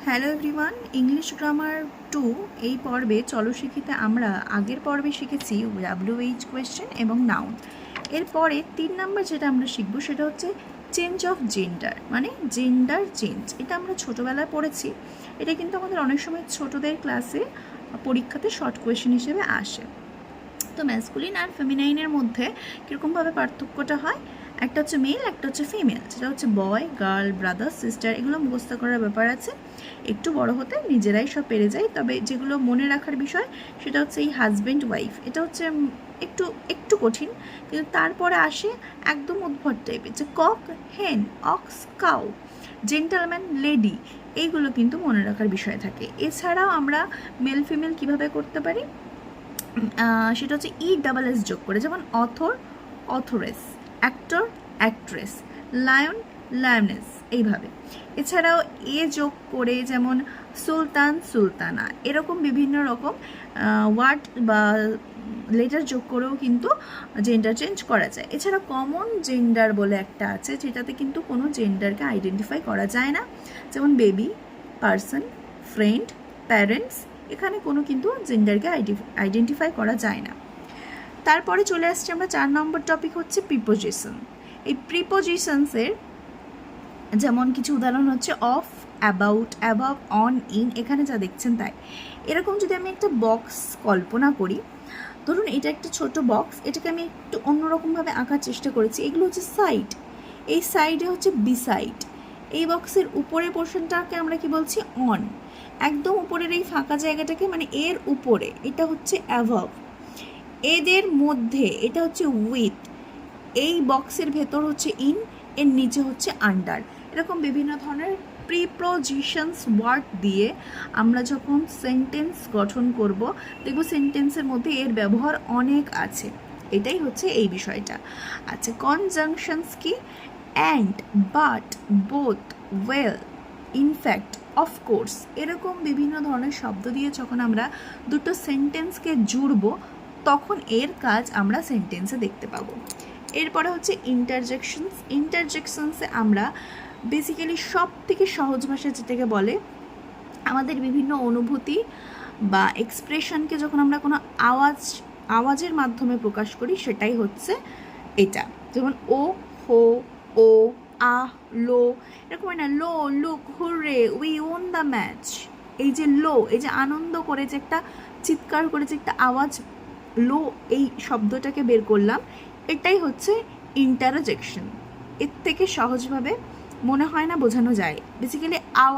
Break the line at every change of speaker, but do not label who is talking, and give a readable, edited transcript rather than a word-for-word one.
Hello everyone, English grammar 2 এই পর্বে চলো শিখিতে আমরা আগের পর্বে শিখেছি WH কোয়েশ্চেন এবং নাউন। এরপরে 3 নাম্বার যেটা আমরা শিখবো সেটা হচ্ছে চেঞ্জ অফ জেন্ডার, মানে জেন্ডার চেঞ্জ। এটা আমরা ছোটোবেলায় পড়েছি। এটা কিন্তু আমাদের অনেক সময় ছোটদের ক্লাসে পরীক্ষাতে শর্ট কোয়েশ্চেন হিসেবে আসে। তো ম্যাসকুলিন আর ফেমিনাইনের মধ্যে কীরকমভাবে পার্থক্যটা হয়, একটা হচ্ছে মেল, একটা হচ্ছে ফিমেল। যেটা হচ্ছে বয়, গার্ল, ব্রাদার, সিস্টার, এগুলো মুখস্থ করার ব্যাপার আছে। একটু বড় হতে নিজেরাই সব পেরে যায়। তবে যেগুলো মনে রাখার বিষয় সেটা হচ্ছে এই হাজব্যান্ড ওয়াইফ, এটা হচ্ছে একটু একটু কঠিন, কিন্তু তারপরে আসে একদম উদ্ভট টাইপের, যে কক, হেন, অক্স, কাউ, জেন্টালম্যান, লেডি, এইগুলো কিন্তু মনে রাখার বিষয় থাকে। এছাড়াও আমরা মেল ফিমেল কিভাবে করতে পারি, সেটা হচ্ছে ESS যোগ করে, যেমন author, অথরেস, actor, actress, lion, lioness, এইভাবে। এছাড়াও যোগ করে, যেমন সুলতান, সুলতানা, এরকম বিভিন্ন রকম ওয়ার্ড বা লেটার যোগ করেও কিন্তু জেন্ডার চেঞ্জ করা যায়। এছাড়া কমন জেন্ডার বলে একটা আছে, যেটাতে কিন্তু কোনো জেন্ডারকে আইডেন্টিফাই করা যায় না, যেমন বেবি, পার্সন, ফ্রেন্ড, প্যারেন্টস, এখানে কোনো কিন্তু জেন্ডারকে আইডেন্টিফাই করা যায় না। তারপরে চলে আসছে আমরা 4 নম্বর টপিক হচ্ছে প্রিপোজিশন। এই প্রিপোজিশনসের যেমন কিছু উদাহরণ হচ্ছে of, about, above, on, in, এখানে যা দেখছেন তাই। এরকম যদি আমি একটা বক্স কল্পনা করি, ধরুন এটা একটা ছোট বক্স, এটাকে আমি একটু অন্যরকমভাবে আঁকার চেষ্টা করেছি। এগুলো হচ্ছে সাইড, এই সাইডে হচ্ছে বিসাইড। এই বক্সের উপরের পোর্শনটাকে আমরা কি বলছি, অন। একদম উপরের এই ফাঁকা জায়গাটাকে, মানে এর উপরে, এটা হচ্ছে অ্যাভাব। এদের মধ্যে এটা হচ্ছে উইথ। এই বক্সের ভেতর হচ্ছে ইন, এর নিচে হচ্ছে আন্ডার। এরকম বিভিন্ন ধরনের প্রিপোজিশনস ওয়ার্ড দিয়ে আমরা যখন সেন্টেন্স গঠন করব, দেখব সেন্টেন্সের মধ্যে এর ব্যবহার অনেক আছে। এটাই হচ্ছে এই বিষয়টা। আচ্ছা, কনজাংশনস কি? And, but, both, well, in fact, of course, এরকম বিভিন্ন ধরনের শব্দ দিয়ে যখন আমরা দুটো সেন্টেন্সকে জুড়ব, তখন এর কাজ আমরা সেন্টেন্সে দেখতে পাবো। এরপরে হচ্ছে ইন্টারজেকশনস। ইন্টারজেকশনসে আমরা বেসিক্যালি সব থেকে সহজ ভাষা যেটাকে বলে, আমাদের বিভিন্ন অনুভূতি বা এক্সপ্রেশনকে যখন আমরা কোনো আওয়াজের মাধ্যমে প্রকাশ করি, সেটাই হচ্ছে এটা। যেমন ও, হো, ও, আহ, লো, এরকম হয় না, লো, look, hurray, we won the match. এই যে লো, এই যে আনন্দ করে যে একটা চিৎকার করে যে একটা আওয়াজ, লো, এই শব্দটাকে বের করলাম, এটাই হচ্ছে ইন্টারজেকশন। এর থেকে সহজভাবে মনে হয় না বোঝানো যায়। বেসিক্যালি